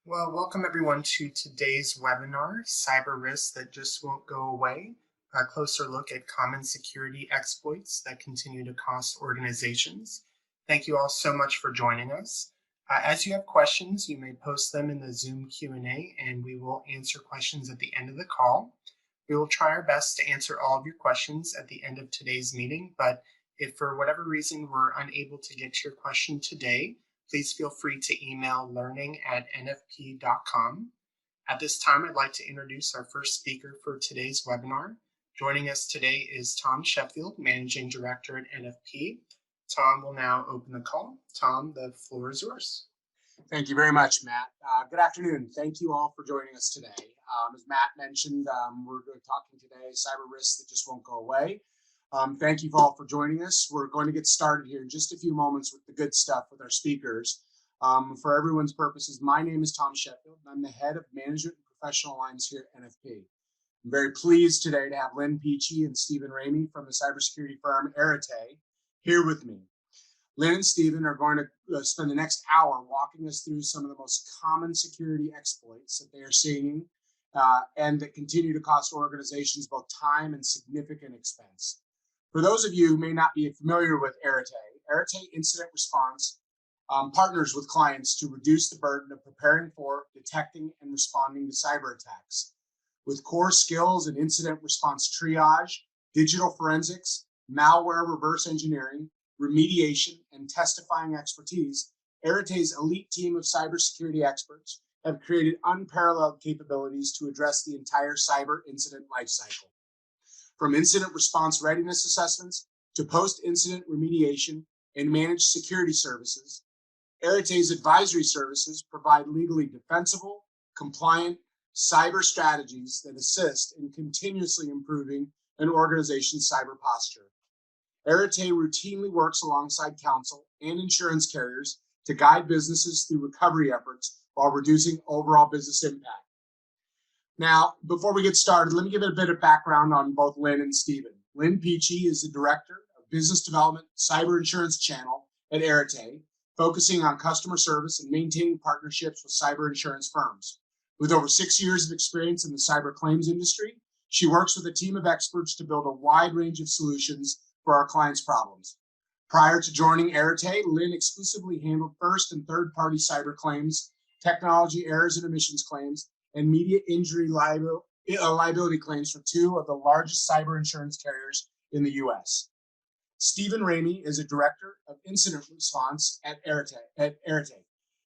Well, welcome everyone to today's webinar, Cyber Risks That Just Won't Go Away, a closer look at common security exploits that continue to cost organizations. Thank you all so much for joining us. As you have questions, you may post them in the Zoom Q&A and we will answer questions at the end of the call. We will try our best to answer all of your questions at the end of today's meeting, but if for whatever reason we're unable to get to your question today, please feel free to email learning@nfp.com. At this time, I'd like to introduce our first speaker for today's webinar. Joining us today is Tom Sheffield, Managing Director at NFP. Tom will now open the call. Tom, the floor is yours. Thank you very much, Matt. Good afternoon. Thank you all for joining us today. As Matt mentioned, we're talking today cyber risks that just won't go away. Thank you all for joining us. We're going to get started here in just a few moments with the good stuff with our speakers. For everyone's purposes, my name is Tom Sheffield, and I'm the head of Management and Professional Lines here at NFP. I'm very pleased today to have Lynn Peachy and Stephen Ramey from the cybersecurity firm Arete here with me. Lynn and Stephen are going to spend the next hour walking us through some of the most common security exploits that they are seeing and that continue to cost organizations both time and significant expense. For those of you who may not be familiar with Arete Incident Response partners with clients to reduce the burden of preparing for, detecting, and responding to cyber attacks. With core skills in incident response triage, digital forensics, malware reverse engineering, remediation, and testifying expertise, Arete's elite team of cybersecurity experts have created unparalleled capabilities to address the entire cyber incident lifecycle. From incident response readiness assessments to post-incident remediation and managed security services, Arete's advisory services provide legally defensible, compliant cyber strategies that assist in continuously improving an organization's cyber posture. Arete routinely works alongside counsel and insurance carriers to guide businesses through recovery efforts while reducing overall business impact. Now, before we get started, let me give it a bit of background on both Lynn and Stephen. Lynn Peachy is the Director of Business Development Cyber Insurance Channel at Arete, focusing on customer service and maintaining partnerships with cyber insurance firms. With over 6 years of experience in the cyber claims industry, she works with a team of experts to build a wide range of solutions for our clients' problems. Prior to joining Arete, Lynn exclusively handled first and third-party cyber claims, technology errors and omissions claims, and media injury liability claims for two of the largest cyber insurance carriers in the U.S. Stephen Ramey is a Director of Incident Response at Arete.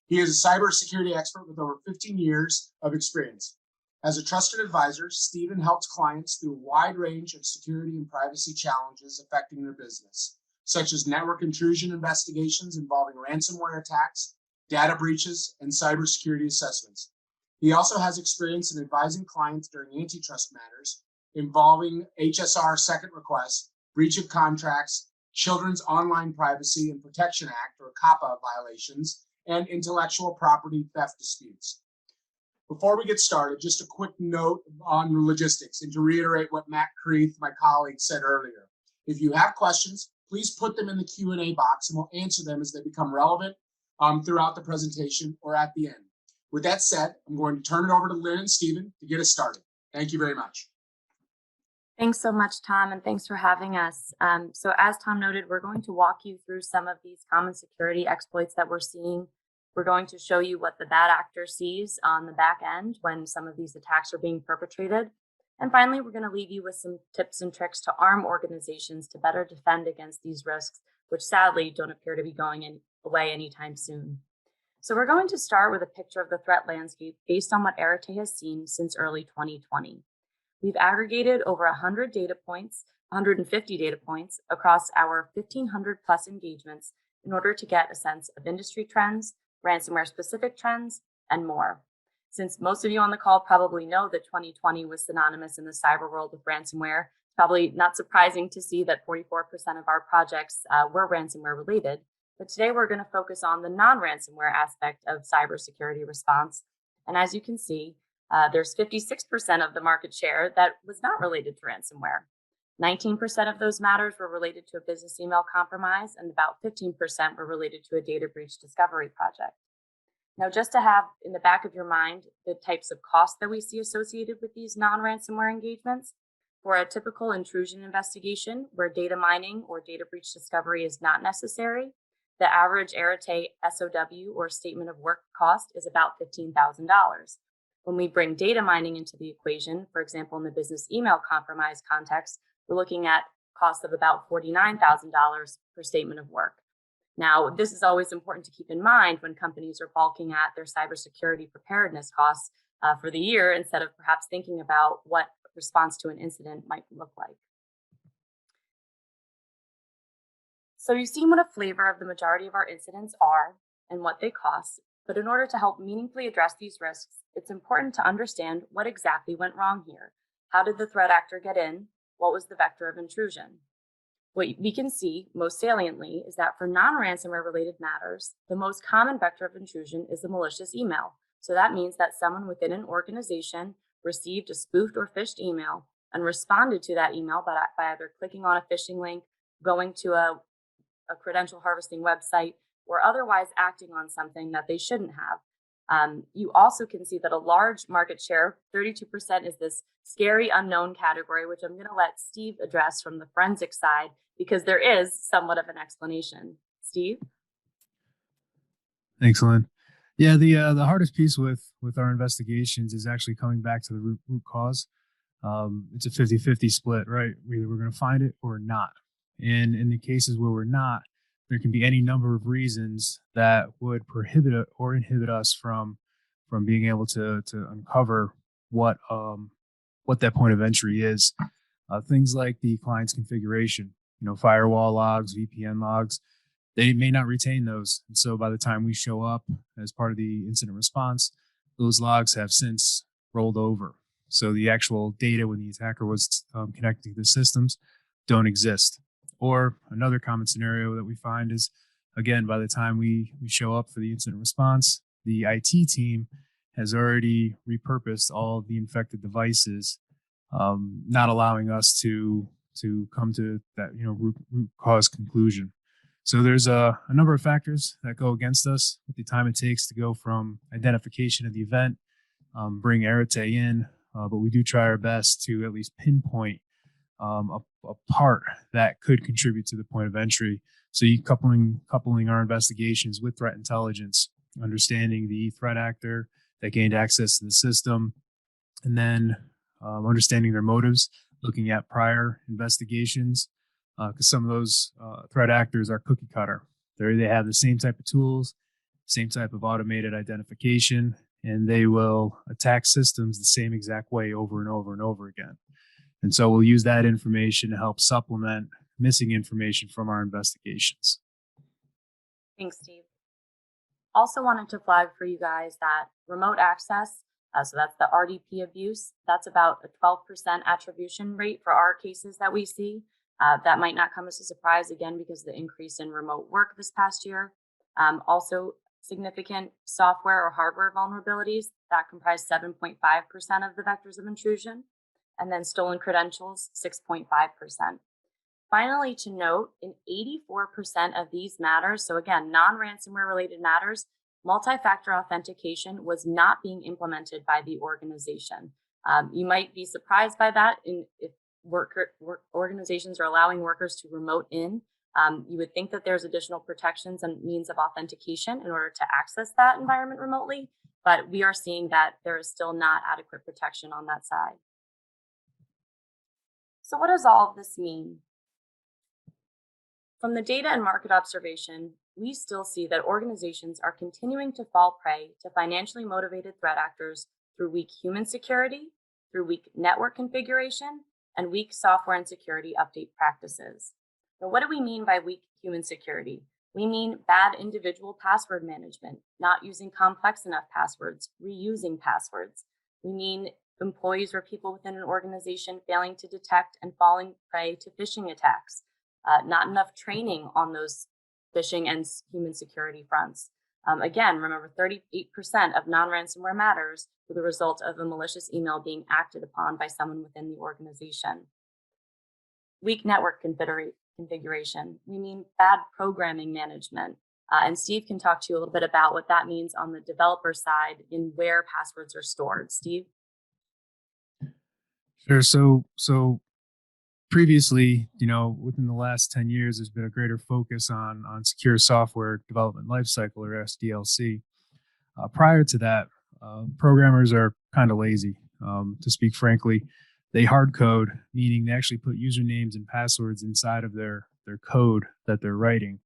He is a cybersecurity expert with over 15 years of experience. As a trusted advisor, Stephen helps clients through a wide range of security and privacy challenges affecting their business, such as network intrusion investigations involving ransomware attacks, data breaches, and cybersecurity assessments. He also has experience in advising clients during antitrust matters involving HSR second requests, breach of contracts, Children's Online Privacy and Protection Act, or COPPA violations, and intellectual property theft disputes. Before we get started, just a quick note on logistics and to reiterate what Matt Creeth, my colleague, said earlier. If you have questions, please put them in the Q&A box and we'll answer them as they become relevant throughout the presentation or at the end. With that said, I'm going to turn it over to Lynn and Stephen to get us started. Thank you very much. Thanks so much, Tom, and thanks for having us. So as Tom noted, we're going to walk you through some of these common security exploits that we're seeing. We're going to show you what the bad actor sees on the back end when some of these attacks are being perpetrated. And finally, we're going to leave you with some tips and tricks to arm organizations to better defend against these risks, which sadly don't appear to be going away anytime soon. So we're going to start with a picture of the threat landscape based on what Arete has seen since early 2020. We've aggregated over 150 data points across our 1,500 plus engagements in order to get a sense of industry trends, ransomware specific trends, and more. Since most of you on the call probably know that 2020 was synonymous in the cyber world with ransomware, it's probably not surprising to see that 44% of our projects were ransomware related. But today we're going to focus on the non-ransomware aspect of cybersecurity response. And as you can see, there's 56% of the market share that was not related to ransomware. 19% of those matters were related to a business email compromise, and about 15% were related to a data breach discovery project. Now, just to have in the back of your mind the types of costs that we see associated with these non-ransomware engagements, for a typical intrusion investigation where data mining or data breach discovery is not necessary, the average Arete SOW or statement of work cost is about $15,000. When we bring data mining into the equation, for example, in the business email compromise context, we're looking at costs of about $49,000 per statement of work. Now, this is always important to keep in mind when companies are bulking at their cybersecurity preparedness costs for the year instead of perhaps thinking about what response to an incident might look like. So you've seen what a flavor of the majority of our incidents are and what they cost, but in order to help meaningfully address these risks, it's important to understand what exactly went wrong here. How did the threat actor get in? What was the vector of intrusion? What we can see most saliently is that for non-ransomware related matters, the most common vector of intrusion is a malicious email. So that means that someone within an organization received a spoofed or phished email and responded to that email by either clicking on a phishing link, going to a credential harvesting website, or otherwise acting on something that they shouldn't have. You also can see that a large market share, 32%, is this scary unknown category, which I'm going to let Steve address from the forensic side because there is somewhat of an explanation. Steve? Thanks, Lynn. Yeah, the hardest piece with our investigations is actually coming back to the root cause. It's a 50-50 split, right? Either we're going to find it or not. And in the cases where we're not, there can be any number of reasons that would prohibit or inhibit us from being able to uncover what that point of entry is. Things like the client's configuration, firewall logs, VPN logs, they may not retain those. And so by the time we show up as part of the incident response, those logs have since rolled over. So the actual data when the attacker was connecting to the systems don't exist. Or another common scenario that we find is, again, by the time we show up for the incident response, the IT team has already repurposed all of the infected devices, not allowing us to come to that root cause conclusion. So there's a number of factors that go against us with the time it takes to go from identification of the event, bring Arete in, but we do try our best to at least pinpoint a part that could contribute to the point of entry. So you coupling our investigations with threat intelligence, understanding the threat actor that gained access to the system, and then understanding their motives, looking at prior investigations, because some of those threat actors are cookie cutter. They have the same type of tools, same type of automated identification, and they will attack systems the same exact way over and over and over again. And so we'll use that information to help supplement missing information from our investigations. Thanks, Steve. Also wanted to flag for you guys that remote access, so that's the RDP abuse, that's about a 12% attribution rate for our cases that we see. That might not come as a surprise, again, because of the increase in remote work this past year. Also, significant software or hardware vulnerabilities that comprise 7.5% of the vectors of intrusion, and then stolen credentials, 6.5%. Finally, to note, in 84% of these matters, so again, non-ransomware related matters, multi-factor authentication was not being implemented by the organization. You might be surprised by that if organizations are allowing workers to remote in. You would think that there's additional protections and means of authentication in order to access that environment remotely, but we are seeing that there is still not adequate protection on that side. So what does all of this mean? From the data and market observation, we still see that organizations are continuing to fall prey to financially motivated threat actors through weak human security, through weak network configuration, and weak software and security update practices. Now, what do we mean by weak human security? We mean bad individual password management, not using complex enough passwords, reusing passwords. We mean employees or people within an organization failing to detect and falling prey to phishing attacks, not enough training on those phishing and human security fronts. Again, remember 38% of non-ransomware matters were the result of a malicious email being acted upon by someone within the organization. Weak network configuration. We mean bad programming management, And Steve can talk to you a little bit about what that means on the developer side in where passwords are stored. Steve? Sure. So previously, within the last 10 years, there's been a greater focus on secure software development lifecycle, or SDLC. Prior to that, programmers are kind of lazy, to speak frankly. They hard code, meaning they actually put usernames and passwords inside of their code that they're writing.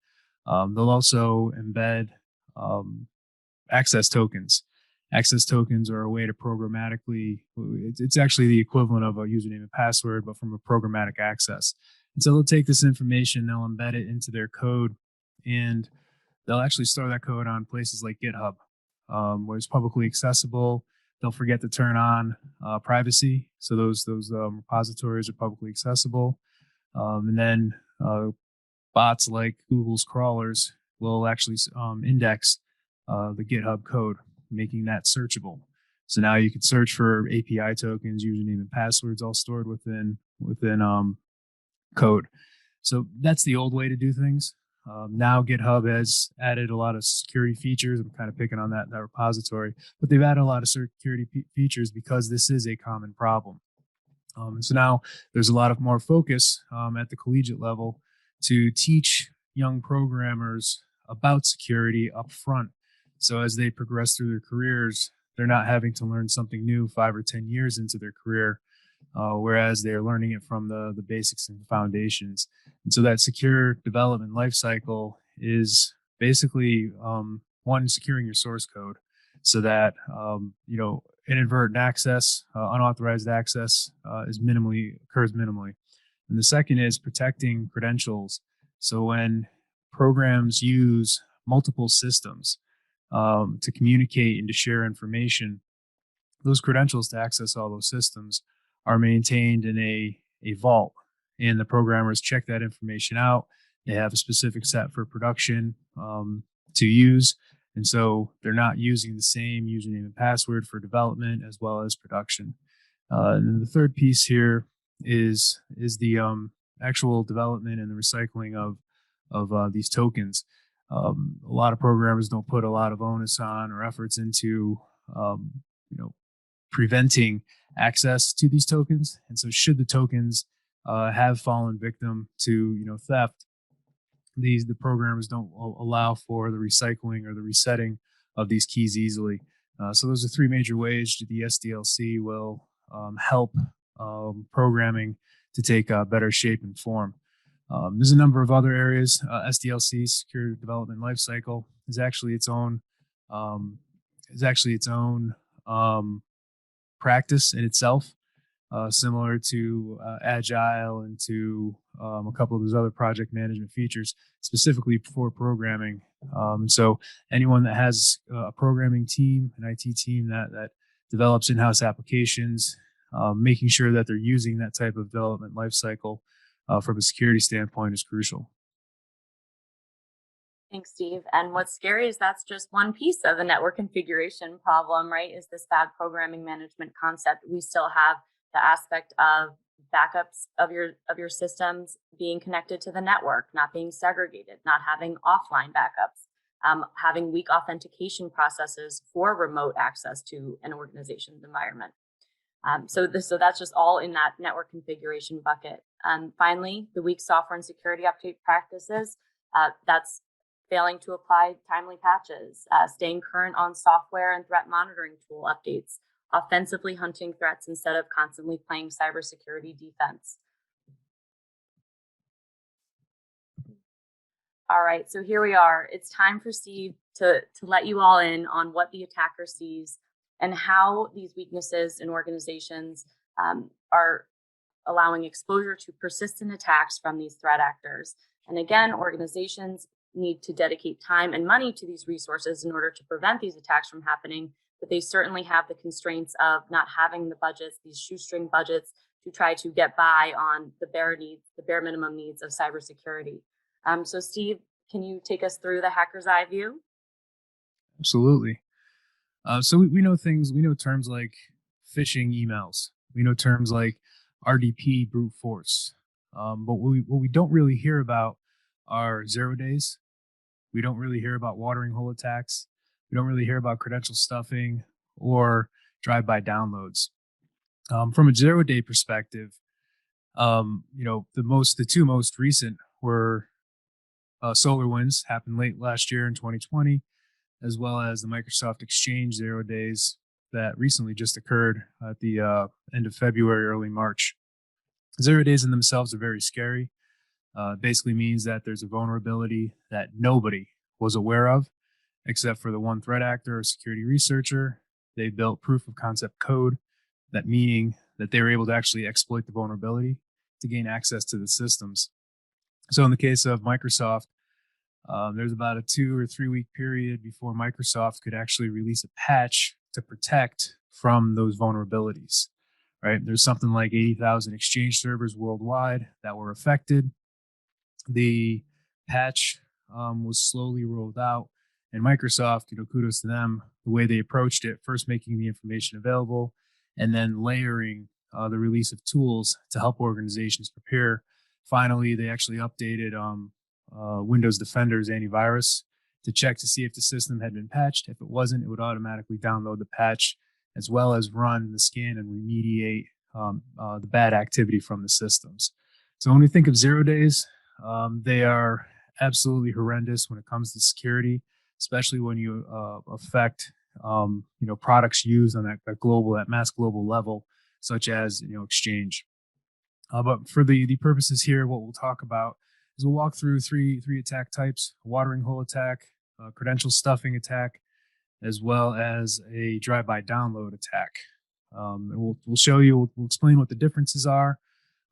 They'll also embed um, access tokens. Access tokens are a way to programmatically, it's actually the equivalent of a username and password, but from a programmatic access. And so they'll take this information, they'll embed it into their code, and they'll actually store that code on places like GitHub, where it's publicly accessible. They'll forget to turn on privacy, so those repositories are publicly accessible. And then bots like Google's crawlers will actually index the GitHub code, making that searchable. So now you can search for API tokens, username and passwords, all stored within code. So that's the old way to do things. Now GitHub has added a lot of security features. I'm kind of picking on that repository, but they've added a lot of security features because this is a common problem. And so now there's a lot of more focus at the collegiate level to teach young programmers about security up front. So as they progress through their careers, they're not having to learn something new 5 or 10 years into their career, whereas they're learning it from the basics and foundations. And so that secure development lifecycle is basically one, securing your source code so that inadvertent access, unauthorized access occurs minimally. And the second is protecting credentials. So when programs use multiple systems to communicate and to share information, those credentials to access all those systems are maintained in a vault, and the programmers check that information out. They have a specific set for production to use, and so they're not using the same username and password for development as well as production. And then the third piece here is the actual development and the recycling of these tokens. A lot of programmers don't put a lot of onus on or efforts into preventing access to these tokens. And so should the tokens have fallen victim to theft, the programmers don't allow for the recycling or the resetting of these keys easily. So those are three major ways that the SDLC will help programming to take better shape and form. There's a number of other areas. SDLC, Secure Development Lifecycle, is actually its own practice in itself, similar to Agile and to a couple of those other project management features, specifically for programming. So anyone that has a programming team, an IT team that develops in-house applications, making sure that they're using that type of development lifecycle from a security standpoint is crucial. Thanks, Steve. And what's scary is that's just one piece of the network configuration problem, right? Is this bad programming management concept. We still have the aspect of backups of your systems being connected to the network, not being segregated, not having offline backups, having weak authentication processes for remote access to an organization's environment. So that's just all in that network configuration bucket. Finally, the weak software and security update practices. That's failing to apply timely patches, staying current on software and threat monitoring tool updates, offensively hunting threats instead of constantly playing cybersecurity defense. All right, so here we are. It's time for Steve to let you all in on what the attacker sees and how these weaknesses in organizations are allowing exposure to persistent attacks from these threat actors. And again, organizations need to dedicate time and money to these resources in order to prevent these attacks from happening, but they certainly have the constraints of not having the budgets, these shoestring budgets, to try to get by on the bare minimum needs of cybersecurity. So Steve, can you take us through the hacker's eye view? Absolutely. So we know terms like phishing emails. We know terms like RDP, brute force. But what we don't really hear about are 0 days, We don't really hear about watering hole attacks. We don't really hear about credential stuffing or drive-by downloads. From a 0-day perspective, the two most recent were SolarWinds, happened late last year in 2020, as well as the Microsoft Exchange 0 days that recently just occurred at the end of February, early March. 0 days in themselves are very scary. Basically means that there's a vulnerability that nobody was aware of, except for the one threat actor or security researcher. They built proof of concept code, that meaning that they were able to actually exploit the vulnerability to gain access to the systems. So in the case of Microsoft, there's about a 2 or 3 week period before Microsoft could actually release a patch to protect from those vulnerabilities, right? There's something like 80,000 Exchange servers worldwide that were affected. The patch was slowly rolled out, and Microsoft, kudos to them, the way they approached it, first making the information available and then layering the release of tools to help organizations prepare. Finally, they actually updated Windows Defender's antivirus to check to see if the system had been patched. If it wasn't, it would automatically download the patch as well as run the scan and remediate the bad activity from the systems. So when we think of 0 days, they are absolutely horrendous when it comes to security, especially when you affect products used on that mass global level, such as Exchange. But for the purposes here, what we'll talk about is we'll walk through three attack types: a watering hole attack, a credential stuffing attack, as well as a drive-by download attack. And we'll show you, we'll explain what the differences are,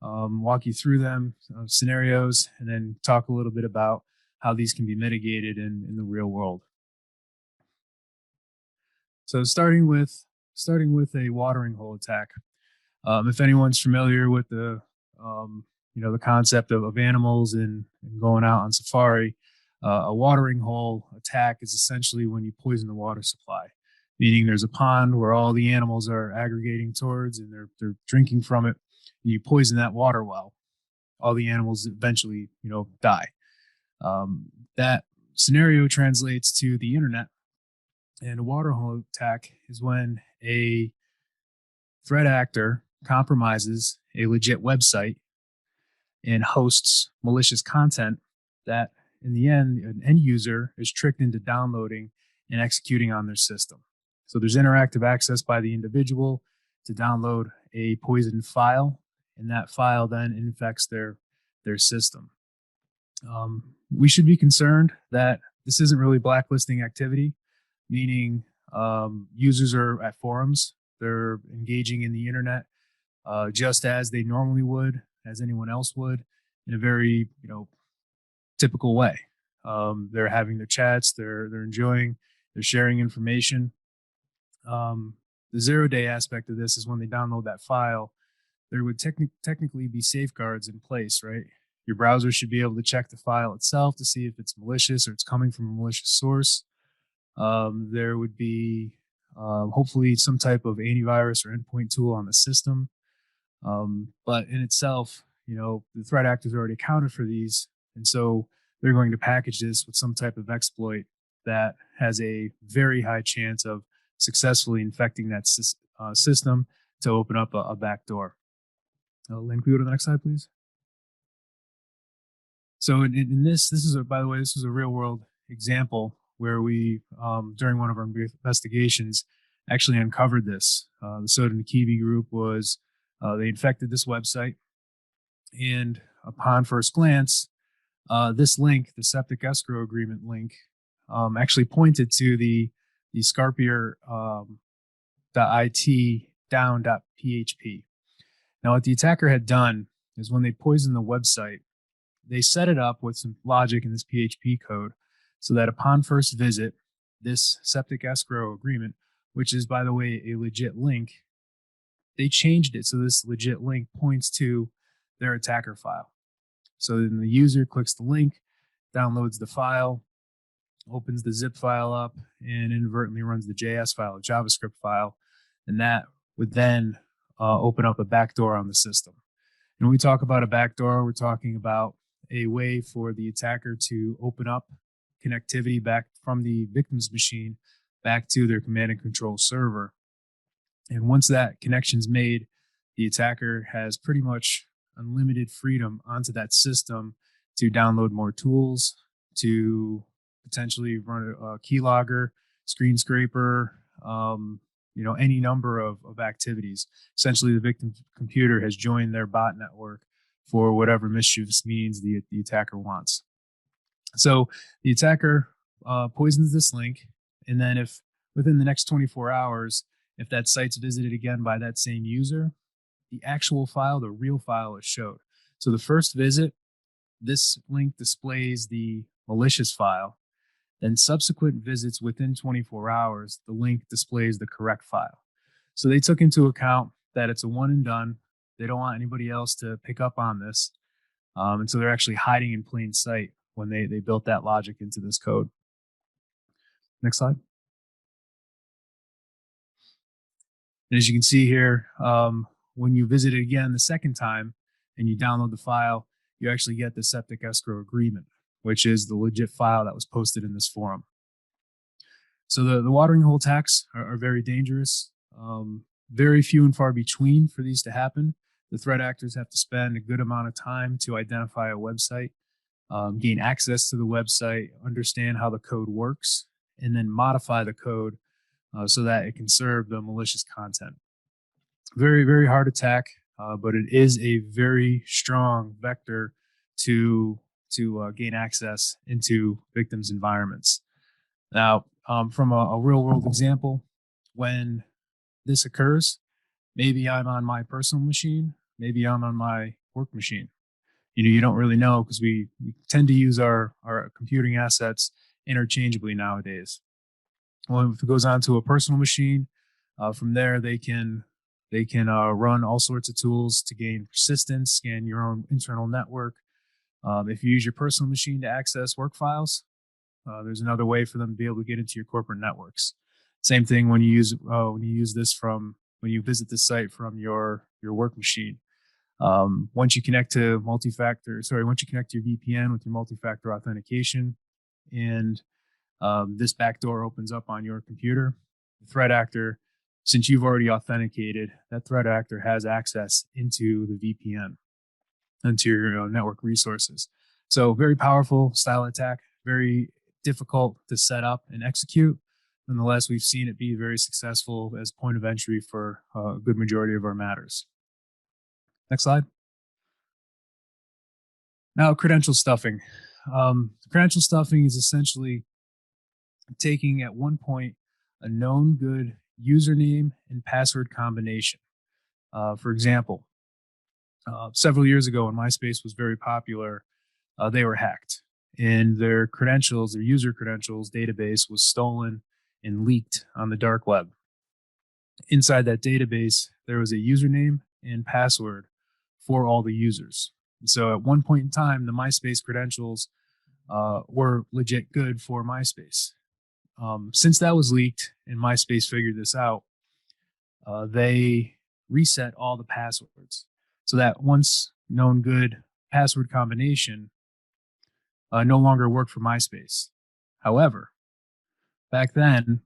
walk you through them, scenarios, and then talk a little bit about how these can be mitigated in the real world. So starting with a watering hole attack. If anyone's familiar with the concept of animals and going out on safari, a watering hole attack is essentially when you poison the water supply, meaning there's a pond where all the animals are aggregating towards and they're drinking from it, and you poison that water well. All the animals eventually, die. That scenario translates to the internet, and a water hole attack is when a threat actor compromises a legit website and hosts malicious content that, in the end, an end user is tricked into downloading and executing on their system. So there's interactive access by the individual to download a poisoned file, and that file then infects their system. We should be concerned that this isn't really blacklisting activity, meaning users are at forums, they're engaging in the internet just as they normally would, as anyone else would, in a very typical way. They're having their chats, they're enjoying, they're sharing information. The 0 day aspect of this is when they download that file, there would technically be safeguards in place, right? Your browser should be able to check the file itself to see if it's malicious or it's coming from a malicious source. There would be hopefully some type of antivirus or endpoint tool on the system. But in itself, the threat actors already accounted for these. And so they're going to package this with some type of exploit that has a very high chance of successfully infecting that system to open up a backdoor. Lynn, can we go to the next slide, please? So in this is by the way, this was a real world example where we, during one of our investigations, actually uncovered this. The Soda Nikibi group they infected this website, and upon first glance, this link, the septic escrow agreement link, actually pointed to the Scarpier .it down.php. Now, what the attacker had done is when they poisoned the website, they set it up with some logic in this PHP code so that upon first visit, this septic escrow agreement, which is, by the way, a legit link, they changed it so this legit link points to their attacker file. So then the user clicks the link, downloads the file, opens the zip file up, and inadvertently runs the JS file, a JavaScript file, and that would then open up a backdoor on the system. And when we talk about a backdoor, we're talking about a way for the attacker to open up connectivity back from the victim's machine back to their command and control server. And once that connection's made, the attacker has pretty much unlimited freedom onto that system to download more tools, to potentially run a keylogger, screen scraper, any number of activities. Essentially, the victim's computer has joined their bot network for whatever mischievous means the attacker wants. So the attacker poisons this link, and then if within the next 24 hours, if that site's visited again by that same user, the actual file, the real file, is showed. So the first visit, this link displays the malicious file. Then subsequent visits within 24 hours, the link displays the correct file. So they took into account that it's a one and done. They don't want anybody else to pick up on this. And so they're actually hiding in plain sight when they built that logic into this code. Next slide. And as you can see here, when you visit it again the second time and you download the file, you actually get the septic escrow agreement, which is the legit file that was posted in this forum. So the watering hole attacks are very dangerous. Very few and far between for these to happen. The threat actors have to spend a good amount of time to identify a website, gain access to the website, understand how the code works, and then modify the code so that it can serve the malicious content. Very, very hard attack, but it is a very strong vector to gain access into victims' environments. Now, from a real world example, when this occurs, maybe I'm on my personal machine, maybe I'm on my work machine. You don't really know because we tend to use our computing assets interchangeably nowadays. Well, if it goes on to a personal machine, from there they can run all sorts of tools to gain persistence, scan your own internal network. If you use your personal machine to access work files, there's another way for them to be able to get into your corporate networks. Same thing when you use this when you visit the site from your work machine. Once you connect to once you connect to your VPN with your multi-factor authentication, and this backdoor opens up on your computer, the threat actor, since you've already authenticated, that threat actor has access into the VPN, into your network resources. So very powerful style attack, very difficult to set up and execute. Nonetheless, we've seen it be very successful as point of entry for a good majority of our matters. Next slide. Now, credential stuffing. Credential stuffing is essentially taking at one point a known good username and password combination. For example, several years ago when MySpace was very popular, they were hacked and their credentials, their user credentials database was stolen and leaked on the dark web. Inside that database, there was a username and password for all the users. And so at one point in time, the MySpace credentials were legit good for MySpace. Since that was leaked and MySpace figured this out, they reset all the passwords. So that once known good password combination no longer worked for MySpace. However, back then,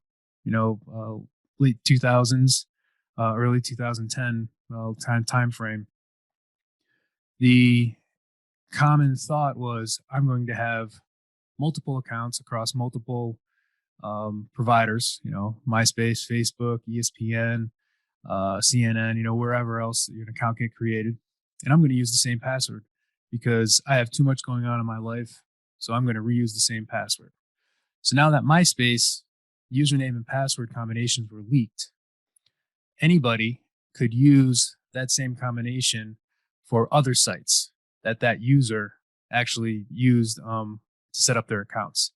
late 2000s, early 2010 time frame, the common thought was, I'm going to have multiple accounts across multiple providers, MySpace, Facebook, ESPN, CNN, wherever else your account get created. And I'm going to use the same password because I have too much going on in my life. So I'm going to reuse the same password. So now that MySpace username and password combinations were leaked, anybody could use that same combination for other sites that user actually used to set up their accounts.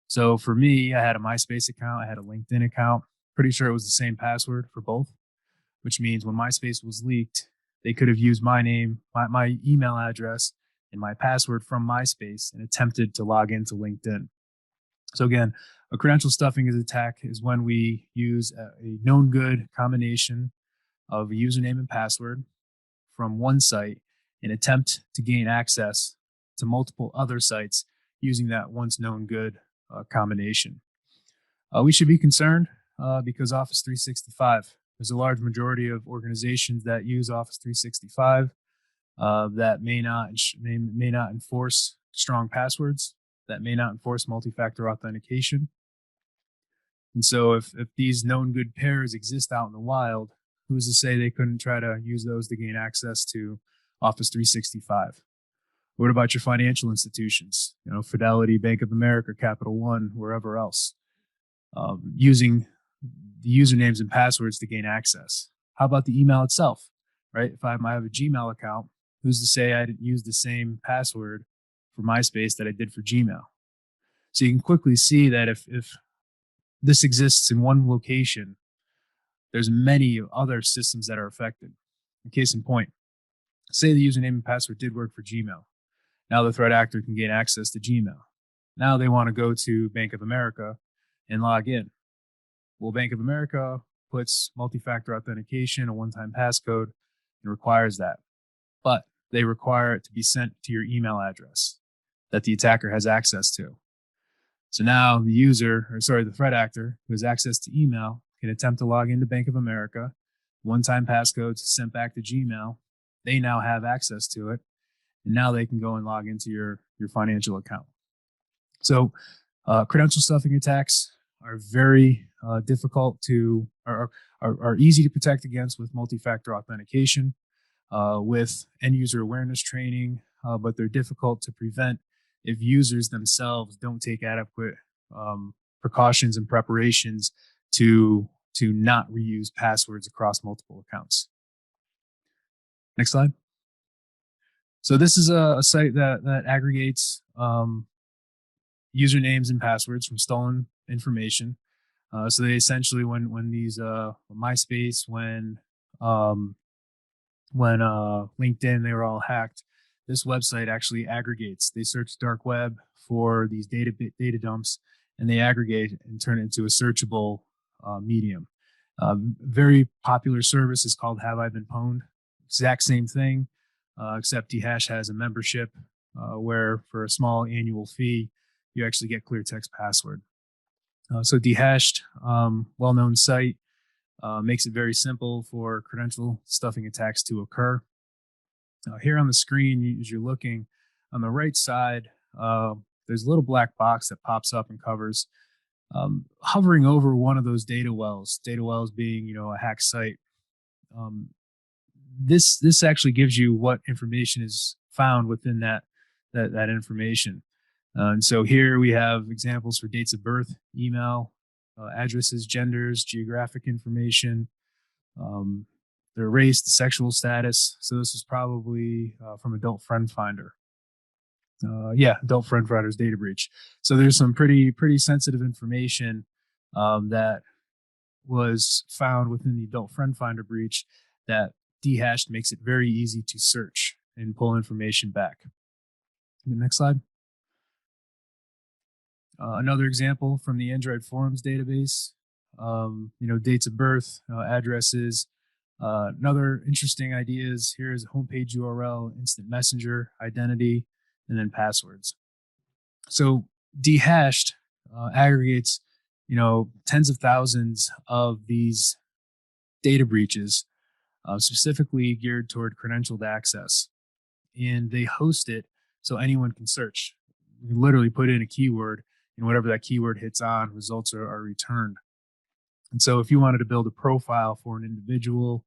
So for me, I had a MySpace account, I had a LinkedIn account. Pretty sure it was the same password for both, which means when MySpace was leaked, they could have used my name, my email address, and my password from MySpace and attempted to log into LinkedIn. So again, a credential stuffing attack is when we use a known good combination of a username and password from one site and attempt to gain access to multiple other sites using that once known good combination. We should be concerned because Office 365, there's a large majority of organizations that use Office 365 that may not enforce strong passwords, that may not enforce multi-factor authentication. And so if these known good pairs exist out in the wild, who's to say they couldn't try to use those to gain access to Office 365? What about your financial institutions? Fidelity, Bank of America, Capital One, wherever else, using the usernames and passwords to gain access. How about the email itself, right? If I have a Gmail account, who's to say I didn't use the same password for MySpace that I did for Gmail? So you can quickly see that if this exists in one location, there's many other systems that are affected. In case in point, say the username and password did work for Gmail. Now the threat actor can gain access to Gmail. Now they want to go to Bank of America and log in. Well, Bank of America puts multi-factor authentication, a one-time passcode, and requires that. But they require it to be sent to your email address that the attacker has access to. So now the threat actor who has access to email can attempt to log into Bank of America, one-time passcodes sent back to Gmail. They now have access to it, and now they can go and log into your financial account. So credential stuffing attacks are very difficult to, are easy to protect against with multi-factor authentication, with end user awareness training, but they're difficult to prevent if users themselves don't take adequate precautions and preparations to not reuse passwords across multiple accounts. Next slide. So this is a site that aggregates usernames and passwords from stolen information. So they essentially, when these MySpace, when LinkedIn, they were all hacked. This website actually aggregates. They search dark web for these data dumps, and they aggregate and turn it into a searchable medium. Very popular service is called Have I Been Pwned? Exact same thing, except Dehashed has a membership where for a small annual fee, you actually get clear text password. So Dehashed, well-known site, makes it very simple for credential stuffing attacks to occur. Here on the screen, as you're looking on the right side, there's a little black box that pops up and covers. Hovering over one of those data wells being, a hack site. This actually gives you what information is found within that information. And so here we have examples for dates of birth, email, addresses, genders, geographic information, their race, the sexual status. So this is probably from Adult Friend Finder. Adult Friend Finder's data breach. So there's some pretty sensitive information that was found within the Adult Friend Finder breach that Dehashed makes it very easy to search and pull information back. The next slide. Another example from the Android forums database, dates of birth, addresses. Another interesting idea is here is a homepage URL, instant messenger, identity, and then passwords. So Dehashed aggregates, tens of thousands of these data breaches, specifically geared toward credentialed access, and they host it so anyone can search. You can literally put in a keyword, and whatever that keyword hits on, results are returned. And so if you wanted to build a profile for an individual,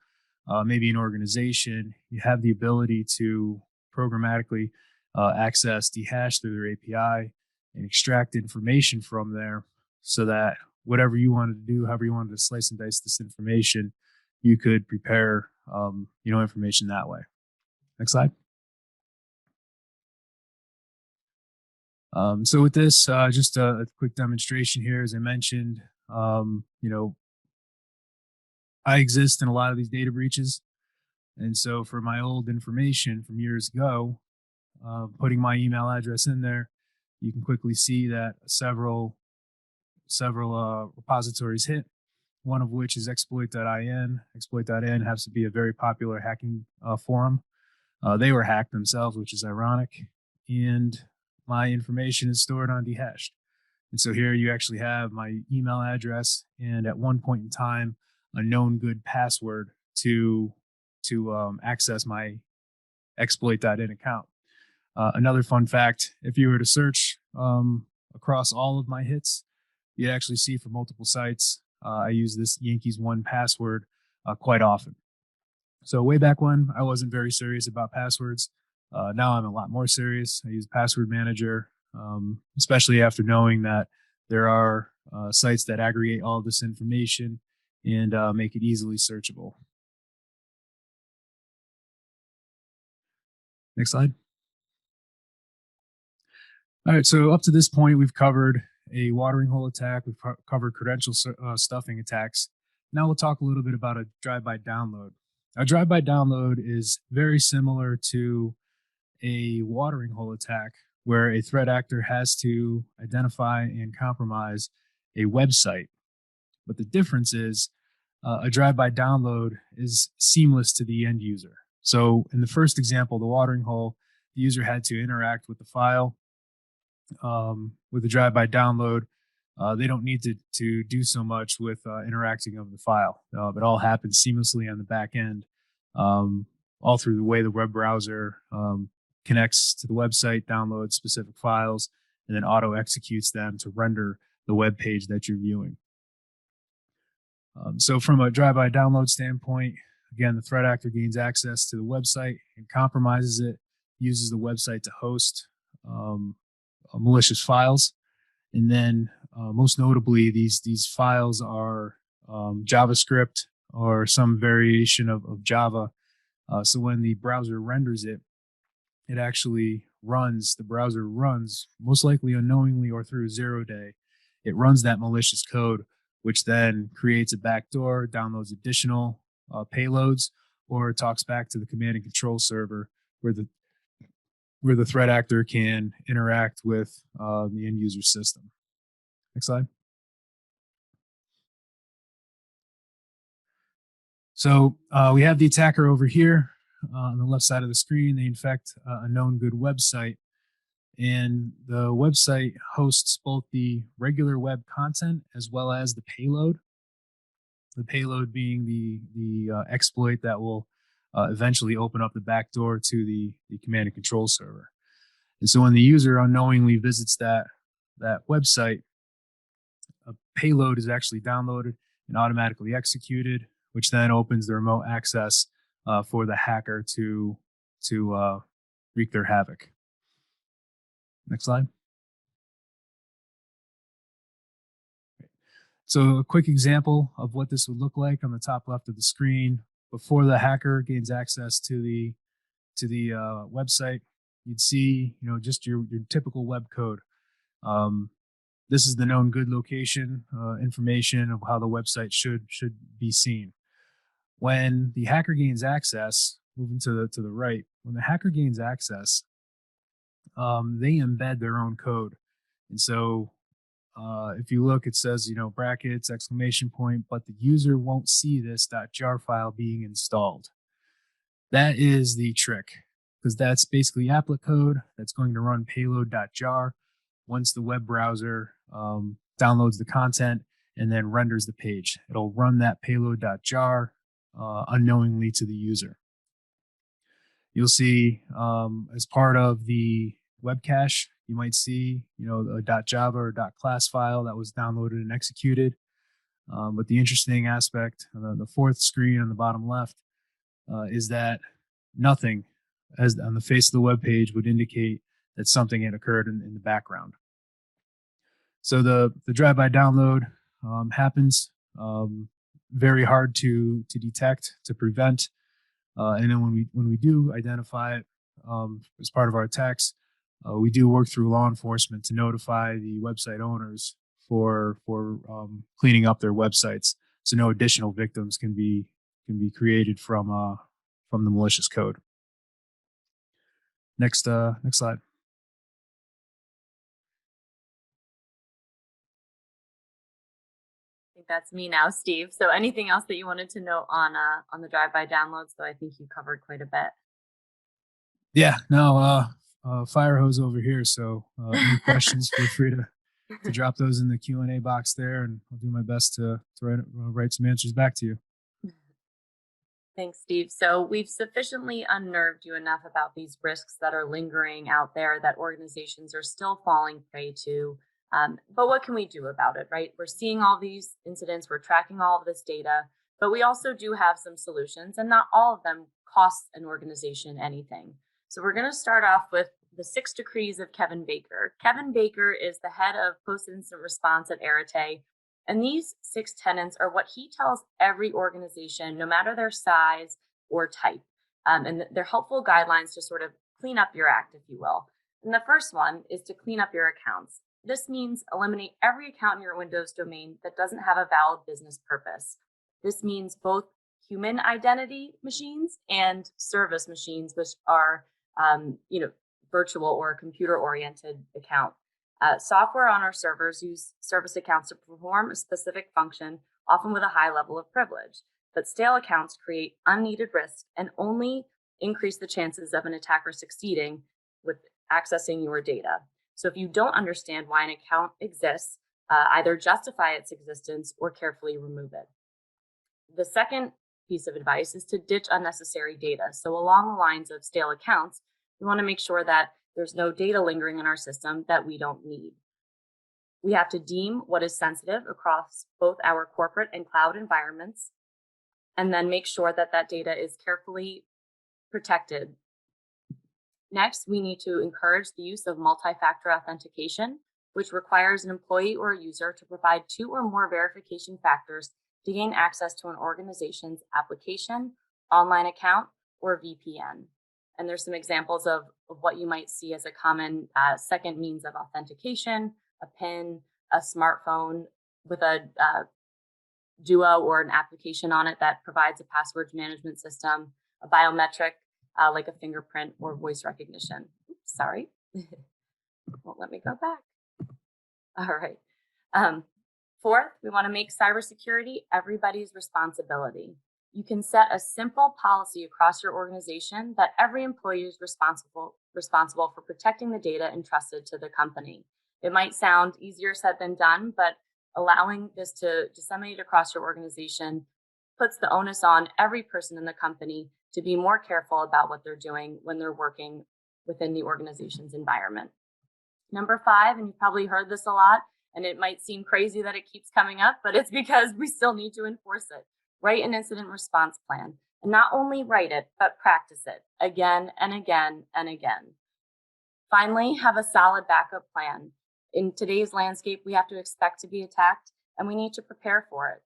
maybe an organization, you have the ability to programmatically access Dehashed through their API and extract information from there so that whatever you wanted to do, however you wanted to slice and dice this information, you could prepare information that way. Next slide. So with this, just a quick demonstration here, as I mentioned, I exist in a lot of these data breaches. And so for my old information from years ago, putting my email address in there, you can quickly see that several repositories hit, one of which is exploit.in. Exploit.in happens to be a very popular hacking forum. They were hacked themselves, which is ironic. And my information is stored on Dehashed. And so here you actually have my email address and at one point in time, a known good password to access my exploit.in account. Another fun fact, if you were to search across all of my hits, you'd actually see for multiple sites, I use this Yankees one password quite often. So way back when, I wasn't very serious about passwords. Now I'm a lot more serious. I use Password Manager, especially after knowing that there are sites that aggregate all of this information and make it easily searchable. Next slide. All right, so up to this point, we've covered a watering hole attack. We've covered credential stuffing attacks. Now we'll talk a little bit about a drive-by download. A drive-by download is very similar to a watering hole attack, where a threat actor has to identify and compromise a website. But the difference is a drive-by download is seamless to the end user. So in the first example, the watering hole, the user had to interact with the file. With a drive-by download, they don't need to do so much with interacting of the file. It all happens seamlessly on the back end, all through the way the web browser connects to the website, downloads specific files, and then auto executes them to render the web page that you're viewing. So from a drive-by download standpoint, again, the threat actor gains access to the website and compromises it, uses the website to host malicious files. And then most notably, these files are JavaScript or some variation of Java. So when the browser renders it, it actually runs, the browser runs, most likely unknowingly or through 0-day, it runs that malicious code, which then creates a backdoor, downloads additional payloads, or talks back to the command and control server where the threat actor can interact with the end user system. Next slide. So we have the attacker over here on the left side of the screen. They infect a known good website, and the website hosts both the regular web content as well as the payload. The payload being the exploit that will eventually open up the backdoor to the command and control server. And so when the user unknowingly visits that website, a payload is actually downloaded and automatically executed, which then opens the remote access for the hacker to wreak their havoc. Next slide. So a quick example of what this would look like on the top left of the screen before the hacker gains access to the website. You'd see, just your typical web code. This is the known good location information of how the website should be seen. When the hacker gains access, moving to the right, when the hacker gains access, they embed their own code. And so if you look, it says, brackets, exclamation point, but the user won't see this .jar file being installed. That is the trick, because that's basically applet code that's going to run payload.jar once the web browser downloads the content and then renders the page. It'll run that payload.jar unknowingly to the user. You'll see as part of the web cache, you might see a .java or .class file that was downloaded and executed. But the interesting aspect, the fourth screen on the bottom left, is that nothing as on the face of the web page would indicate that something had occurred in the background. So the drive-by download happens, very hard to detect, to prevent, and then when we do identify it as part of our attacks, we do work through law enforcement to notify the website owners for cleaning up their websites, so no additional victims can be created from the malicious code. Next slide. I think that's me now, Steve. So anything else that you wanted to note on the drive-by downloads? So I think you covered quite a bit. Yeah, no, fire hose over here. So any questions, feel free to to drop those in the Q&A box there, and I'll do my best to write some answers back to you. Thanks, Steve. So we've sufficiently unnerved you enough about these risks that are lingering out there that organizations are still falling prey to. But what can we do about it, right? We're seeing all these incidents, we're tracking all of this data, but we also do have some solutions, and not all of them cost an organization anything. So we're going to start off with the 6 decrees of Kevin Baker. Kevin Baker is the head of post-incident response at Arete. And these 6 tenets are what he tells every organization, no matter their size or type. And they're helpful guidelines to sort of clean up your act, if you will. And the first one is to clean up your accounts. This means eliminate every account in your Windows domain that doesn't have a valid business purpose. This means both human identity machines and service machines, which are, virtual or computer-oriented account. Software on our servers use service accounts to perform a specific function, often with a high level of privilege. But stale accounts create unneeded risk and only increase the chances of an attacker succeeding with accessing your data. So if you don't understand why an account exists, either justify its existence or carefully remove it. The second piece of advice is to ditch unnecessary data. So along the lines of stale accounts, we want to make sure that there's no data lingering in our system that we don't need. We have to deem what is sensitive across both our corporate and cloud environments, and then make sure that that data is carefully protected. Next, we need to encourage the use of multi-factor authentication, which requires an employee or a user to provide 2 or more verification factors to gain access to an organization's application, online account, or VPN. And there's some examples of what you might see as a common second means of authentication: a PIN, a smartphone with a Duo or an application on it that provides a password management system, a biometric like a fingerprint or voice recognition. Oops, sorry, won't let me go back. All right. Fourth, we want to make cybersecurity everybody's responsibility. You can set a simple policy across your organization that every employee is responsible for protecting the data entrusted to the company. It might sound easier said than done, but allowing this to disseminate across your organization puts the onus on every person in the company to be more careful about what they're doing when they're working within the organization's environment. Number 5, and you've probably heard this a lot, and it might seem crazy that it keeps coming up, but it's because we still need to enforce it. Write an incident response plan, and not only write it, but practice it again and again and again. Finally, have a solid backup plan. In today's landscape, we have to expect to be attacked, and we need to prepare for it.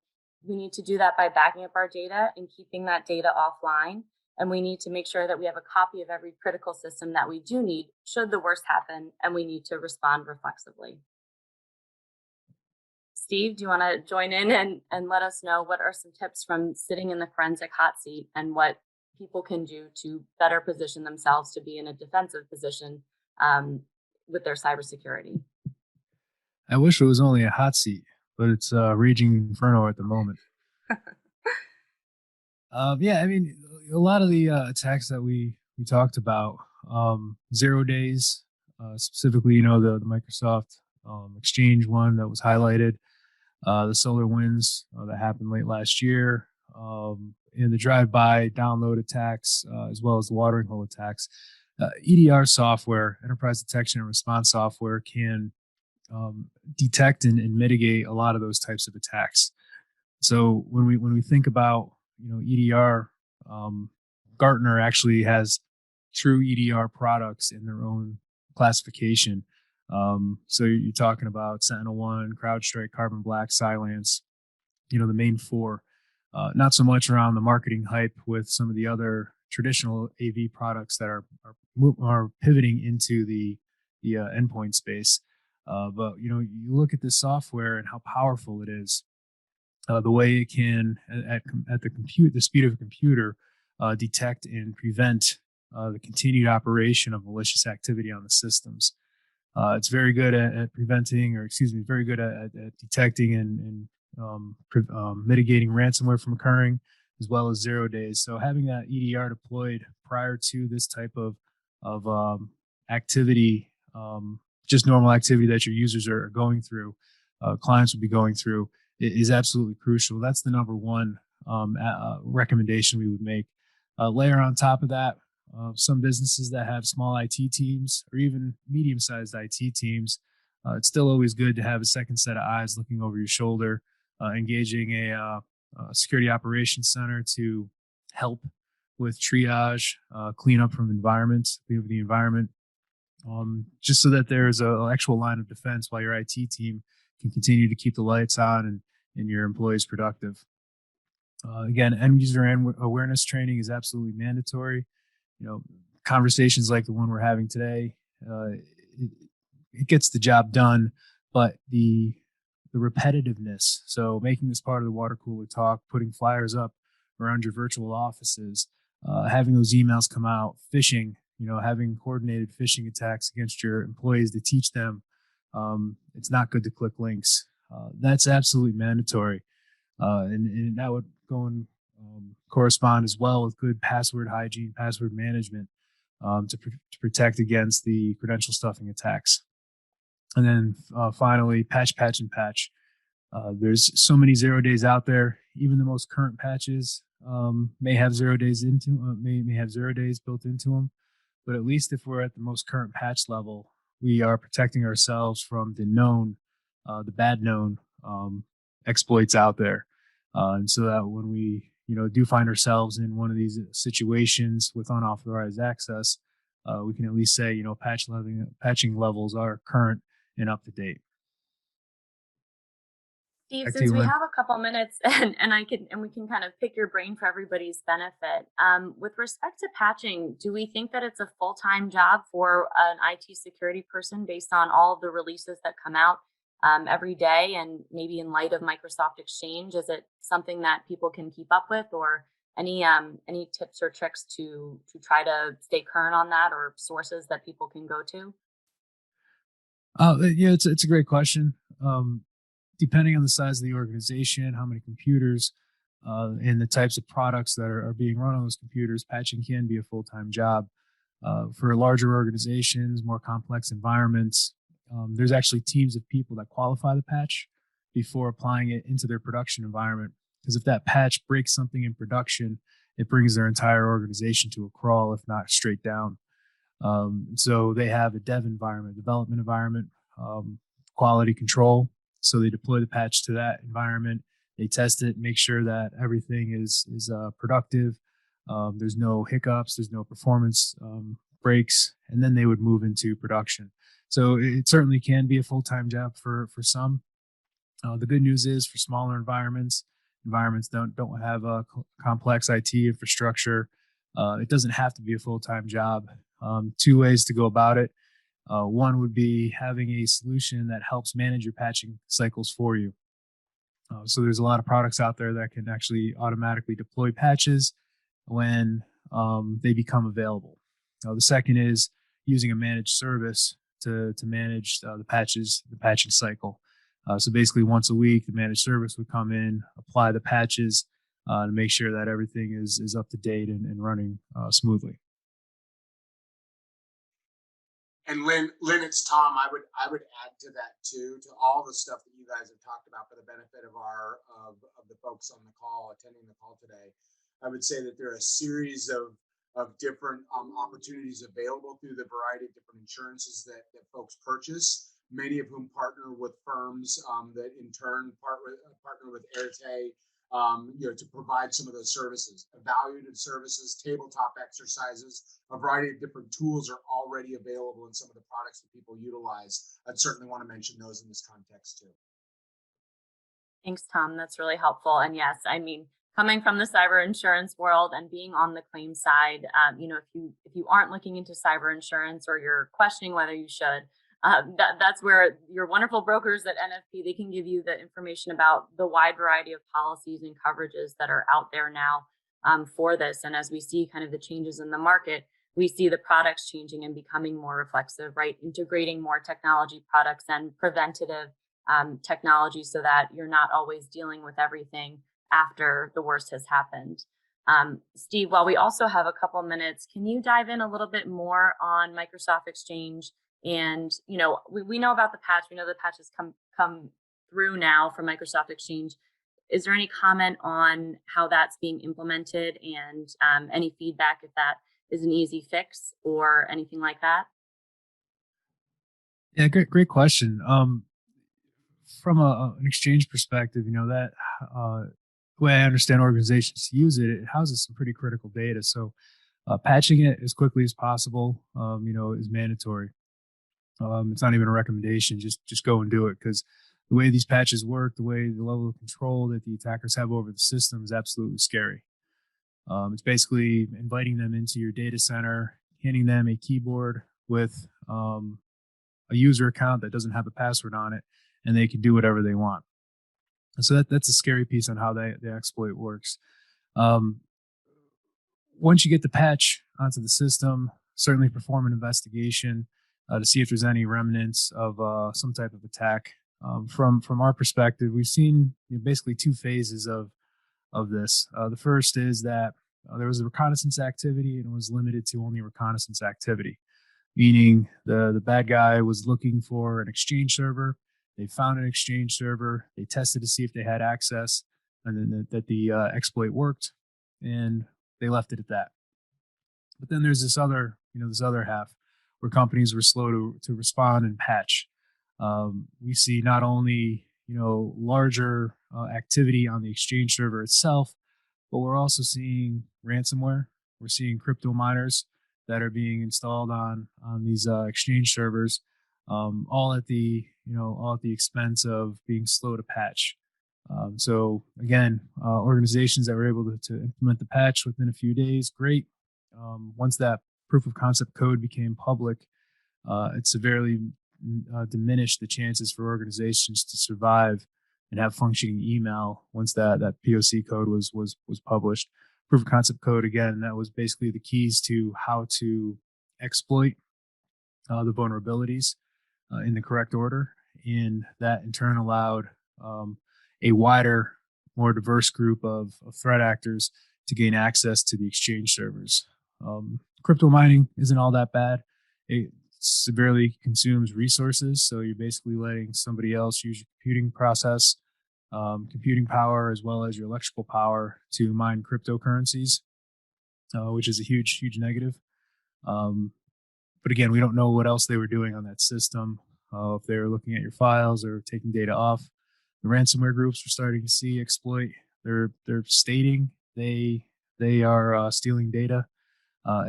We need to do that by backing up our data and keeping that data offline. And we need to make sure that we have a copy of every critical system that we do need should the worst happen, and we need to respond reflexively. Steve, do you want to join in and let us know what are some tips from sitting in the forensic hot seat and what people can do to better position themselves to be in a defensive position with their cybersecurity? I wish it was only a hot seat, but it's a raging inferno at the moment. Yeah, I mean, a lot of the attacks that we talked about, 0 days, specifically, the Microsoft Exchange one that was highlighted, the solar winds that happened late last year, and the drive-by download attacks, as well as the watering hole attacks. EDR software, enterprise detection and response software, can detect and mitigate a lot of those types of attacks. So when we think about EDR, Gartner actually has true EDR products in their own classification. So you're talking about SentinelOne, CrowdStrike, Carbon Black, Cylance, the main 4. Not so much around the marketing hype with some of the other traditional AV products that are pivoting into the endpoint space. But you look at this software and how powerful it is. The way it can, at the speed of a computer, detect and prevent the continued operation of malicious activity on the systems. It's very good at very good at detecting and mitigating ransomware from occurring, as well as 0 days. So having that EDR deployed prior to this type of activity just normal activity that your users are going through, clients will be going through, is absolutely crucial. That's the number one recommendation we would make. Layer on top of that, some businesses that have small IT teams or even medium-sized IT teams, it's still always good to have a second set of eyes looking over your shoulder, engaging a security operations center to help with triage, clean up from environments, clean up the environment, just so that there's an actual line of defense while your IT team can continue to keep the lights on and your employees productive. Again, end user awareness training is absolutely mandatory. Conversations like the one we're having today, it gets the job done, but the repetitiveness. So making this part of the water cooler talk, putting flyers up around your virtual offices, having those emails come out, phishing, having coordinated phishing attacks against your employees to teach them it's not good to click links. That's absolutely mandatory. And that would go and correspond as well with good password hygiene, password management to protect against the credential stuffing attacks. And then finally, patch. There's so many 0 days out there. Even the most current patches may have 0 days may have 0 days built into them. But at least if we're at the most current patch level, we are protecting ourselves from the bad known exploits out there. And so that when we do find ourselves in one of these situations with unauthorized access, we can at least say patching levels are current and up to date. Steve, Back to since you, we Lynn. have a couple minutes and we can kind of pick your brain for everybody's benefit. With respect to patching, do we think that it's a full-time job for an IT security person based on all of the releases that come out every day, and maybe in light of Microsoft Exchange? Is it something that people can keep up with, or any tips or tricks to try to stay current on that, or sources that people can go to? It's a great question. Depending on the size of the organization, how many computers, and the types of products that are being run on those computers, patching can be a full-time job. For larger organizations, more complex environments, there's actually teams of people that qualify the patch before applying it into their production environment. Because if that patch breaks something in production, it brings their entire organization to a crawl, if not straight down. So they have a development environment, quality control. So they deploy the patch to that environment. They test it, make sure that everything is productive. There's no hiccups, there's no performance breaks, and then they would move into production. So it certainly can be a full-time job for some. The good news is for smaller environments don't have a complex IT infrastructure. It doesn't have to be a full-time job. Two ways to go about it. One would be having a solution that helps manage your patching cycles for you. So there's a lot of products out there that can actually automatically deploy patches when they become available. The second is using a managed service to manage the patching cycle. So basically once a week, the managed service would come in, apply the patches to make sure that everything is up to date and running smoothly. And Lynn, it's Tom. I would add to that too, to all the stuff that you guys have talked about for the benefit of of the folks on the call, attending the call today. I would say that there are a series of different opportunities available through the variety of different insurances that folks purchase, many of whom partner with firms that in turn partner with Airtay, to provide some of those services, evaluated services, tabletop exercises. A variety of different tools are already available in some of the products that people utilize. I'd certainly want to mention those in this context too. Thanks, Tom. That's really helpful. And yes, I mean, coming from the cyber insurance world and being on the claim side, if you aren't looking into cyber insurance, or you're questioning whether you should, that's where your wonderful brokers at NFP, they can give you the information about the wide variety of policies and coverages that are out there now for this. And as we see kind of the changes in the market, we see the products changing and becoming more reflexive, right? Integrating more technology products and preventative technology so that you're not always dealing with everything after the worst has happened. Steve, while we also have a couple minutes, can you dive in a little bit more on Microsoft Exchange, And, we know about the patch. We know the patch has come through now from Microsoft Exchange. Is there any comment on how that's being implemented and any feedback if that is an easy fix or anything like that? Yeah, great question. From an exchange perspective, that uh, the way I understand organizations use it, it houses some pretty critical data. So patching it as quickly as possible, is mandatory. It's not even a recommendation. Just go and do it, because the way these patches work, the way the level of control that the attackers have over the system is absolutely scary. It's basically inviting them into your data center, handing them a keyboard with a user account that doesn't have a password on it, and they can do whatever they want. And so that's a scary piece on how the exploit works. Um, Once you get the patch onto the system, certainly perform an investigation to see if there's any remnants of some type of attack. From our perspective, we've seen basically two phases of this. The first is that there was a reconnaissance activity, and it was limited to only reconnaissance activity, meaning the bad guy was looking for an exchange server. They found an exchange server. They tested to see if they had access, and then that the exploit worked, and they left it at that. But then there's this other half where companies were slow to respond and patch. We see not only larger activity on the exchange server itself, but we're also seeing ransomware. We're seeing crypto miners that are being installed on these exchange servers, all at the expense of being slow to patch. So again, organizations that were able to implement the patch within a few days, great. Once that proof of concept code became public, it severely diminished the chances for organizations to survive and have functioning email once that POC code was published. Proof of concept code, again, that was basically the keys to how to exploit the vulnerabilities in the correct order, and that in turn allowed a wider, more diverse group of threat actors to gain access to the exchange servers. Crypto mining isn't all that bad. It severely consumes resources, so you're basically letting somebody else use your computing process, computing power, as well as your electrical power to mine cryptocurrencies, which is a huge negative. But again, we don't know what else they were doing on that system. If they were looking at your files or taking data off. The ransomware groups we're starting to see exploit. They're stating they are stealing data,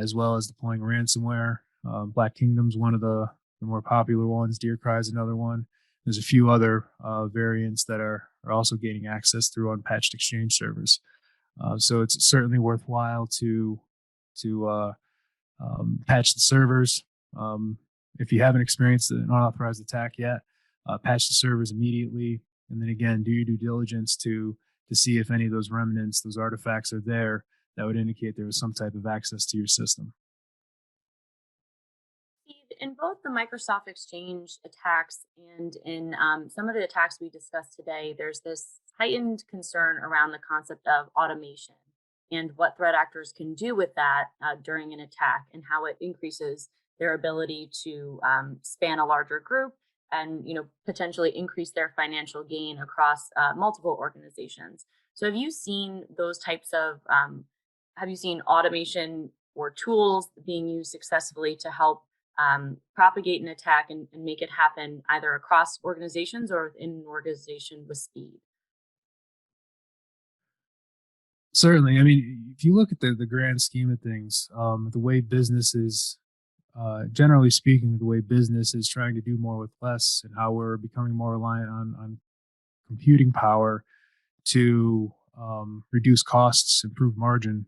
as well as deploying ransomware. Black Kingdom's one of the more popular ones. Deercry is another one. There's a few other variants that are also gaining access through unpatched exchange servers. So it's certainly worthwhile to patch the servers. If you haven't experienced an unauthorized attack yet, patch the servers immediately, and then again do your due diligence to see if any of those remnants, those artifacts, are there that would indicate there was some type of access to your system. In both the Microsoft Exchange attacks and in some of the attacks we discussed today, there's this heightened concern around the concept of automation and what threat actors can do with that during an attack, and how it increases their ability to span a larger group and potentially increase their financial gain across multiple organizations. So have you seen those types of have you seen automation or tools being used successfully to help propagate an attack and make it happen either across organizations or within an organization with speed? Certainly. I mean, if you look at the grand scheme of things, the way businesses, generally speaking, the way business is trying to do more with less, and how we're becoming more reliant on computing power to reduce costs, improve margin,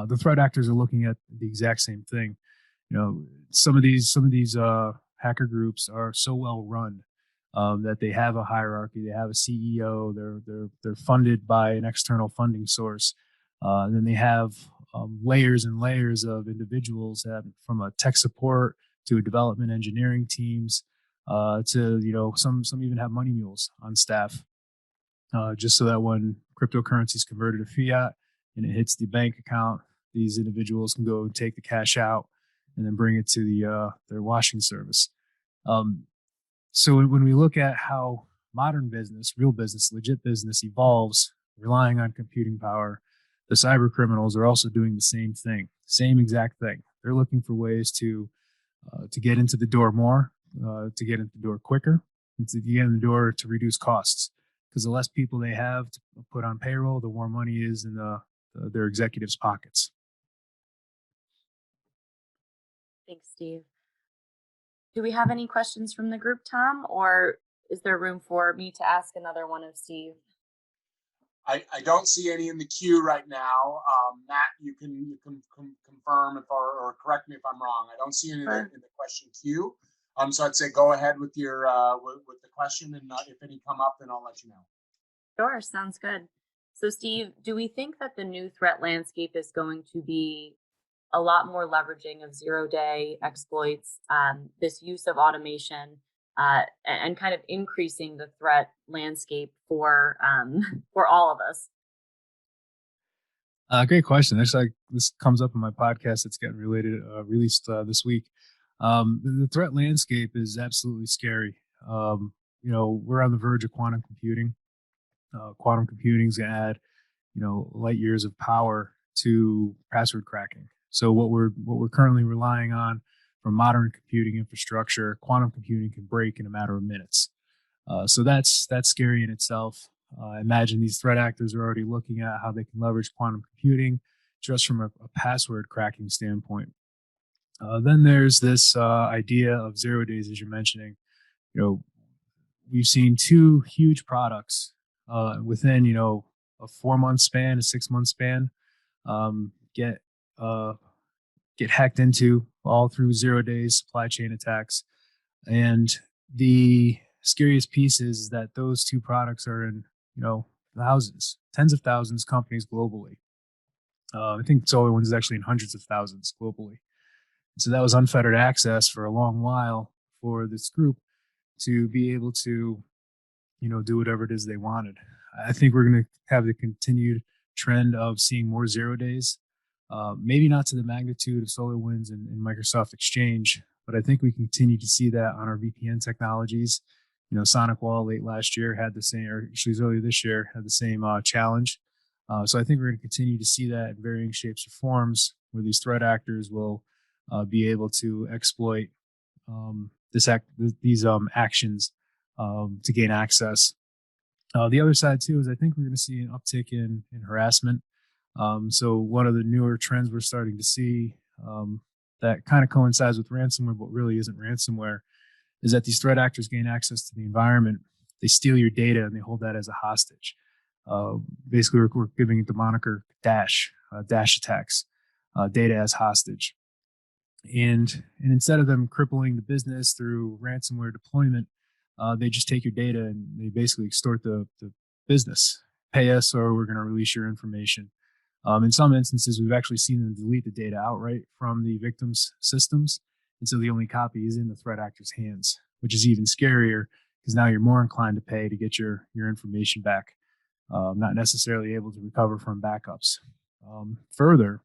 the threat actors are looking at the exact same thing. Some of these hacker groups are so well run that they have a hierarchy, they have a CEO, they're funded by an external funding source, and then they have layers and layers of individuals that, from a tech support to development engineering teams, to some even have money mules on staff, just so that when cryptocurrency is converted to fiat and it hits the bank account, these individuals can go and take the cash out and then bring it to their washing service. So when we look at how modern business, real business, legit business evolves, relying on computing power, the cyber criminals are also doing the same thing, same exact thing. They're looking for ways to get into the door more, to get into the door quicker, and to get in the door to reduce costs. Because the less people they have to put on payroll, the more money is in their executives' pockets. Thanks, Steve. Do we have any questions from the group, Tom, or is there room for me to ask another one of Steve? I don't see any in the queue right now. Matt, you can confirm or correct me if I'm wrong. I don't see any in the question queue. So I'd say go ahead with your with the question, and if any come up, then I'll let you know. Sure, sounds good. So, Steve, do we think that the new threat landscape is going to be a lot more leveraging of zero-day exploits, this use of automation, and kind of increasing the threat landscape for for all of us? Great question. Actually, this comes up in my podcast that's getting released this week. The threat landscape is absolutely scary. We're on the verge of quantum computing. Quantum computing is going to add, light years of power to password cracking. So what we're currently relying on from modern computing infrastructure, quantum computing can break in a matter of minutes. So that's scary in itself. I imagine these threat actors are already looking at how they can leverage quantum computing just from a password cracking standpoint. Then there's this idea of 0 days, as you're mentioning. We've seen two huge products within a 4-month span, a 6-month span, get hacked into all through 0 days supply chain attacks. And the scariest piece is that those two products are in thousands, tens of thousands of companies globally. I think SolarWinds is actually in hundreds of thousands globally. So that was unfettered access for a long while for this group to be able to do whatever it is they wanted. I think we're going to have the continued trend of seeing more 0 days, maybe not to the magnitude of SolarWinds and Microsoft Exchange, but I think we continue to see that on our VPN technologies. SonicWall late last year had the same, or actually earlier this year had the same challenge. So I think we're going to continue to see that in varying shapes or forms, where these threat actors will be able to exploit these actions to gain access. The other side too is I think we're going to see an uptick in harassment. So one of the newer trends we're starting to see that kind of coincides with ransomware, but really isn't ransomware, is that these threat actors gain access to the environment. They steal your data and they hold that as a hostage. Basically, we're giving it the moniker Dash attacks, data as hostage. And instead of them crippling the business through ransomware deployment, they just take your data and they basically extort the business. Pay us or we're going to release your information. In some instances, we've actually seen them delete the data outright from the victims' systems. And so the only copy is in the threat actor's hands, which is even scarier because now you're more inclined to pay to get your information back, not necessarily able to recover from backups. Further,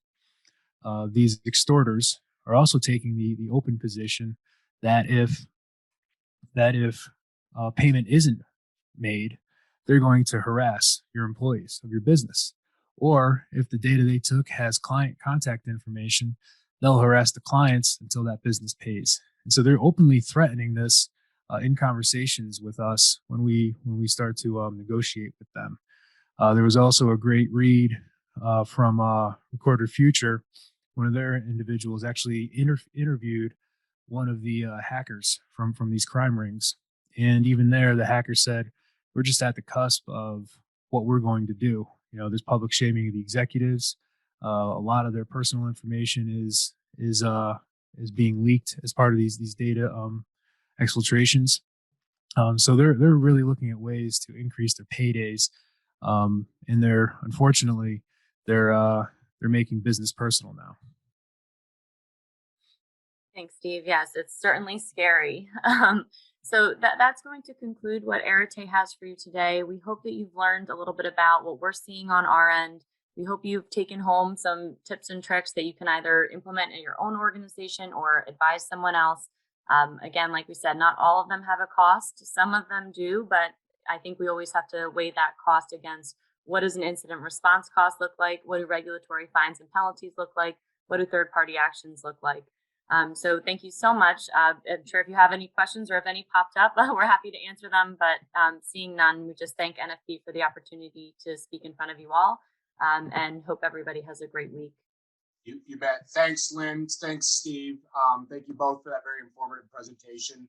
these extorters are also taking the open position that if payment isn't made, they're going to harass your employees of your business. Or if the data they took has client contact information, they'll harass the clients until that business pays. And so they're openly threatening this in conversations with us when we start to negotiate with them. There was also a great read from Recorded Future. One of their individuals actually interviewed one of the hackers from these crime rings. And even there, the hacker said, we're just at the cusp of what we're going to do. There's public shaming of the executives. A lot of their personal information is being leaked as part of these data exfiltrations. So they're really looking at ways to increase their paydays. And unfortunately, they're making business personal now. Thanks, Steve. Yes, it's certainly scary. So that's going to conclude what Arete has for you today. We hope that you've learned a little bit about what we're seeing on our end We hope you've taken home some tips and tricks that you can either implement in your own organization or advise someone else. Again, like we said, not all of them have a cost. Some of them do, but I think we always have to weigh that cost against what does an incident response cost look like? What do regulatory fines and penalties look like? What do third party actions look like? So thank you so much. I'm sure if you have any questions or if any popped up, we're happy to answer them. But seeing none, we just thank NFP for the opportunity to speak in front of you all, and hope everybody has a great week. You bet. Thanks, Lynn. Thanks, Steve. Thank you both for that very informative presentation.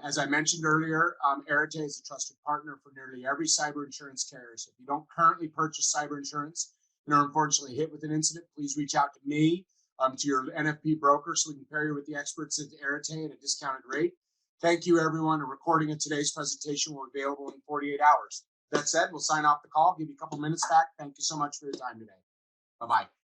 As I mentioned earlier, Arete is a trusted partner for nearly every cyber insurance carrier. So if you don't currently purchase cyber insurance and are unfortunately hit with an incident, please reach out to me, to your NFP broker, so we can pair you with the experts at Arete at a discounted rate. Thank you, everyone. A recording of today's presentation will be available in 48 hours. That said, we'll sign off the call, give you a couple minutes back. Thank you so much for your time today. Bye-bye.